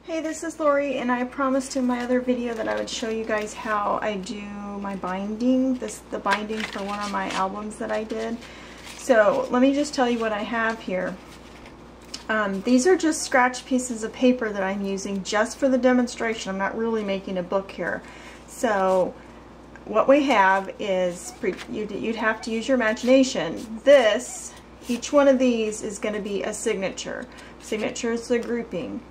Hey, this is Lori, and I promised in my other video that I would show you guys how I do my binding, the binding for one of my albums that I did. So let me just tell you what I have here. These are just scratch pieces of paper that I'm using just for the demonstration. I'm not really making a book here. So what we have is, you'd have to use your imagination. Each one of these is going to be a signature. Signature is the grouping.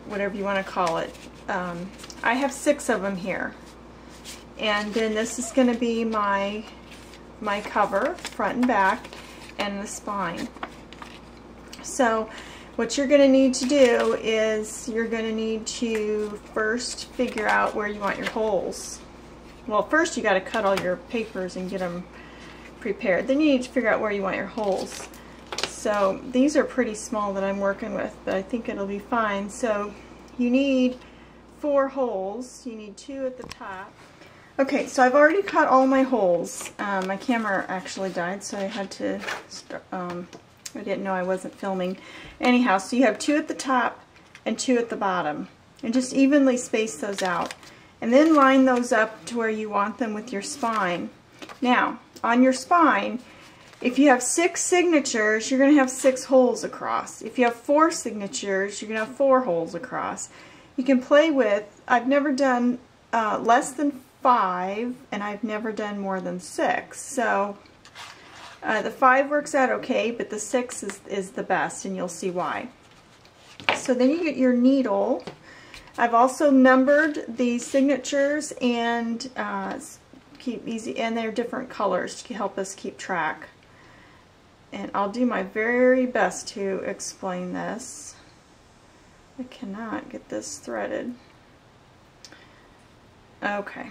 Whatever you want to call it. I have 6 of them here, and then this is going to be my cover, front and back, and the spine. So what you're going to need to do is you're going to need to first figure out where you want your holes. Well, first you got to cut all your papers and get them prepared. Then you need to figure out where you want your holes. So these are pretty small that I'm working with, but I think it'll be fine. So you need 4 holes. You need 2 at the top. Okay, so I've already cut all my holes. My camera actually died, so I had to start, I didn't know I wasn't filming. Anyhow, so you have 2 at the top and 2 at the bottom. And just evenly space those out. And then line those up to where you want them with your spine. Now, on your spine, if you have 6 signatures, you're going to have 6 holes across. If you have 4 signatures, you're going to have 4 holes across. You can play with, I've never done less than 5, and I've never done more than 6. So the 5 works out okay, but the 6 is the best, and you'll see why. So then you get your needle. I've also numbered the signatures and keep easy, and they're different colors to help us keep track. And I'll do my very best to explain this. I cannot get this threaded. Okay.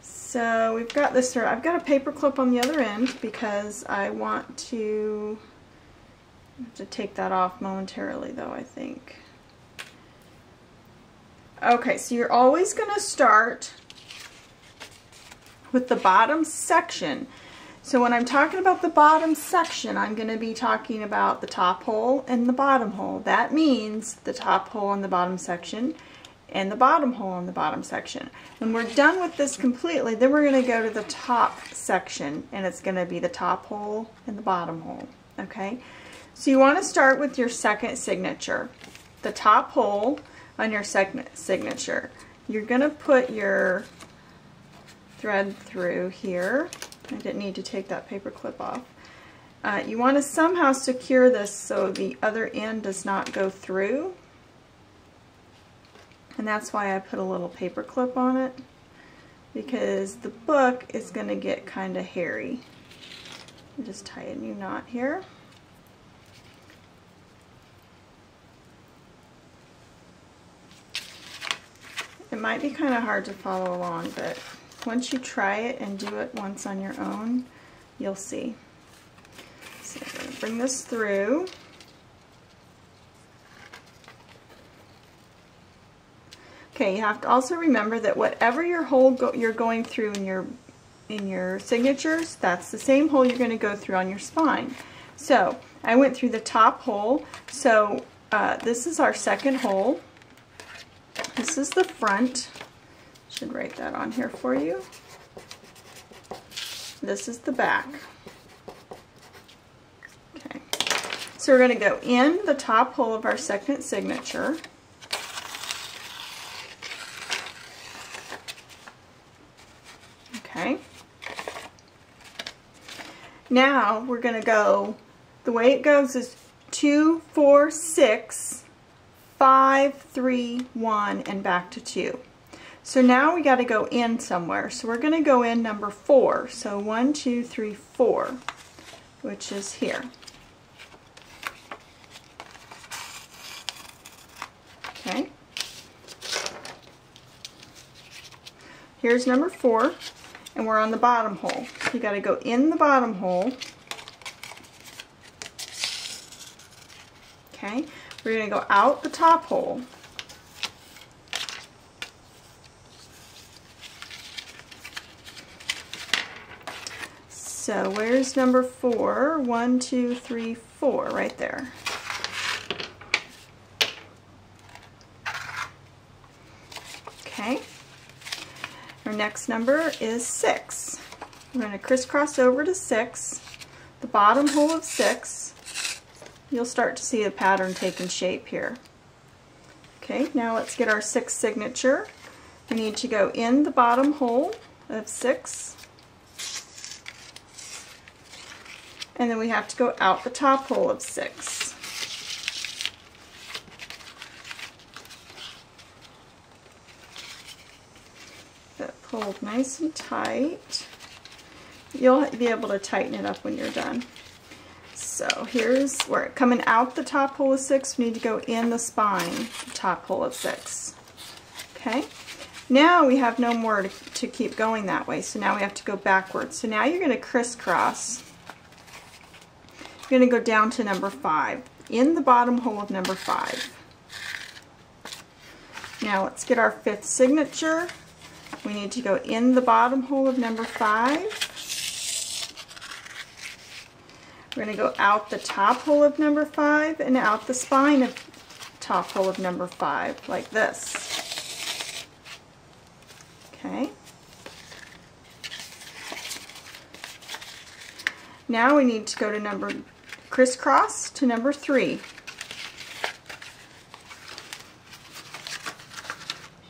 So we've got this thread. I've got a paper clip on the other end because I want to have to take that off momentarily though, I think. Okay, so you're always going to start with the bottom section. So when I'm talking about the bottom section, I'm going to be talking about the top hole and the bottom hole. That means the top hole on the bottom section and the bottom hole on the bottom section. When we're done with this completely, then we're going to go to the top section, and it's going to be the top hole and the bottom hole. Okay? So you want to start with your second signature. The top hole on your second signature. You're going to put your thread through here. I didn't need to take that paper clip off. You want to somehow secure this so the other end does not go through. And that's why I put a little paper clip on it, because the book is going to get kind of hairy. Just tie a new knot here. It might be kind of hard to follow along, but once you try it and do it once on your own, you'll see. So I'm going to bring this through. Okay, you have to also remember that whatever your hole you're going through in your signatures, that's the same hole you're going to go through on your spine. So I went through the top hole. So this is our second hole. This is the front. Should write that on here for you. This is the back. Okay, so we're going to go in the top hole of our second signature. Okay. Now we're going to go, the way it goes is 2, 4, 6, 5, 3, 1, and back to 2. So now we got to go in somewhere. So we're going to go in number 4. So 1, 2, 3, 4, which is here. Okay. Here's number 4, and we're on the bottom hole. You got to go in the bottom hole. Okay. We're going to go out the top hole. So where's number 4? 1, 2, 3, 4, right there. Our next number is 6. We're going to crisscross over to 6, the bottom hole of 6. You'll start to see the pattern taking shape here. Okay, now let's get our 6th signature. We need to go in the bottom hole of 6. And then we have to go out the top hole of 6. That pulled nice and tight. You'll be able to tighten it up when you're done. So here's where, coming out the top hole of 6, we need to go in the spine, the top hole of 6. Okay, now we have no more to keep going that way, so now we have to go backwards. So now you're going to crisscross. You're going to go down to number 5, in the bottom hole of number 5. Now let's get our 5th signature. We need to go in the bottom hole of number 5. We're going to go out the top hole of number 5 and out the spine of top hole of number 5, like this. Okay. Now we need to go to crisscross to number 3.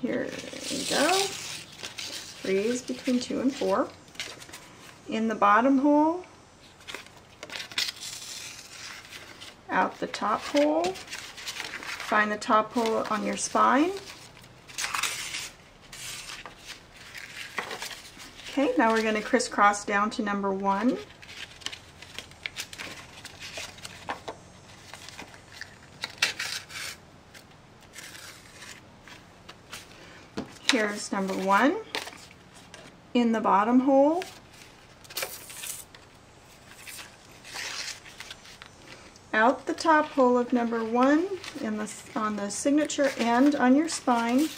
Here we go. 3 is between 2 and 4. In the bottom hole, out the top hole, find the top hole on your spine. Okay, now we're going to crisscross down to number 1. Here's number 1 in the bottom hole. Out the top hole of number 1 on the signature and on your spine.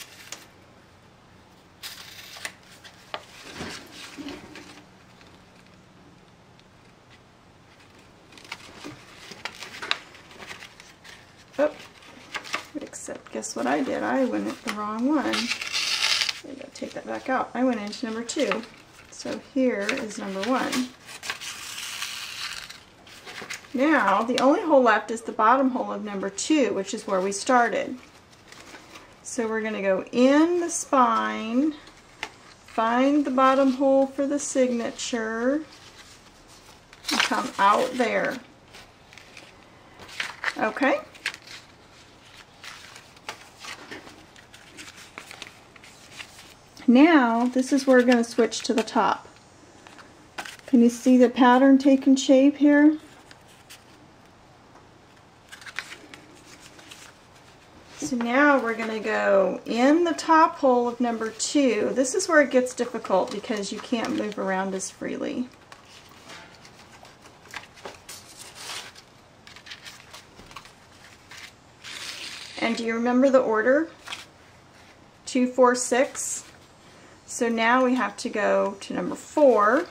Oh, except guess what I did? I went the wrong one. I gotta take that back out. I went into number 2. So here is number 1. Now, the only hole left is the bottom hole of number 2, which is where we started. So we're going to go in the spine, find the bottom hole for the signature, and come out there. Okay? Now, this is where we're going to switch to the top. Can you see the pattern taking shape here? So now we're going to go in the top hole of number 2. This is where it gets difficult because you can't move around as freely. And do you remember the order? 2, 4, 6. So now we have to go to number 4.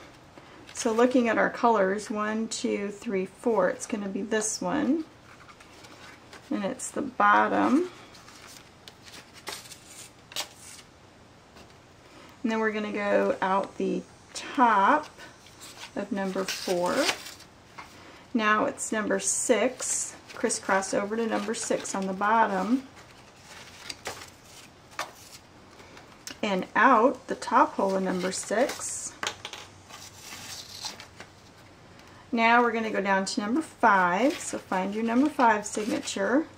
So looking at our colors, 1, 2, 3, 4, it's going to be this one. And it's the bottom. And then we're going to go out the top of number 4. Now it's number 6. Crisscross over to number 6 on the bottom. And out the top hole of number 6. Now we're going to go down to number 5. So find your number 5 signature.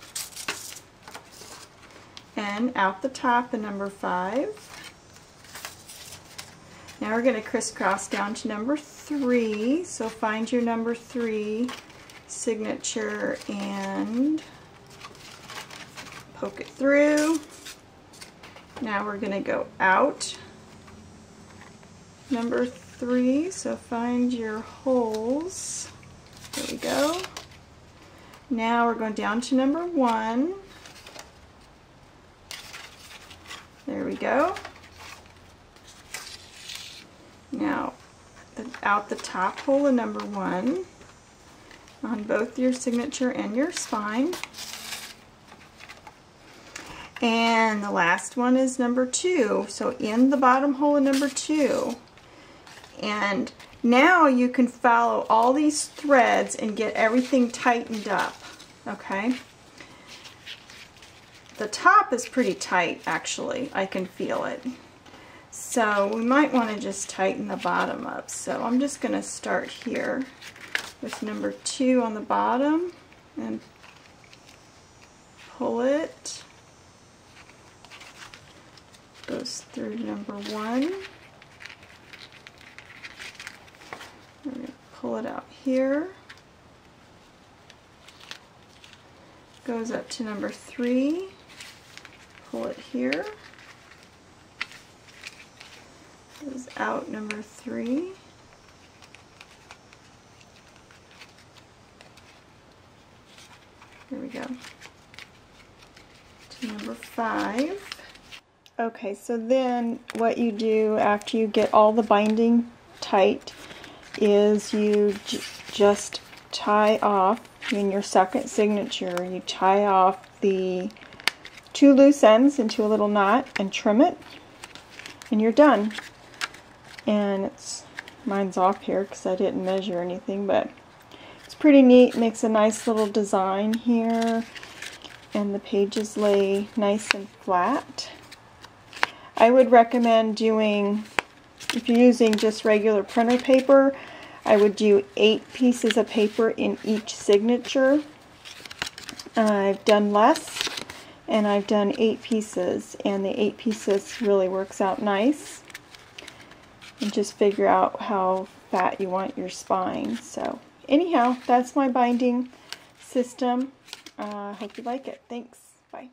And out the top of number 5. Now we're going to crisscross down to number 3, so find your number 3 signature and poke it through. Now we're going to go out number 3, so find your holes. There we go. Now we're going down to number 1. There we go. Now, out the top hole of number 1 on both your signature and your spine. And the last one is number 2. So in the bottom hole of number 2. And now you can follow all these threads and get everything tightened up. Okay? The top is pretty tight, actually. I can feel it. So we might want to just tighten the bottom up. So I'm just going to start here with number 2 on the bottom and pull it. Goes through number 1. We're going to pull it out here. Goes up to number 3. Pull it here. Goes out number 3. Here we go. To number 5. Okay, so then what you do after you get all the binding tight is you just tie off in your second signature. You tie off the 2 loose ends into a little knot and trim it, and you're done. And mine's off here because I didn't measure anything, but it's pretty neat. Makes a nice little design here, and the pages lay nice and flat. I would recommend doing, if you're using just regular printer paper, I would do 8 pieces of paper in each signature. I've done less, and I've done 8 pieces, and the 8 pieces really works out nice. And just figure out how fat you want your spine. So anyhow, that's my binding system. Hope you like it. Thanks. Bye.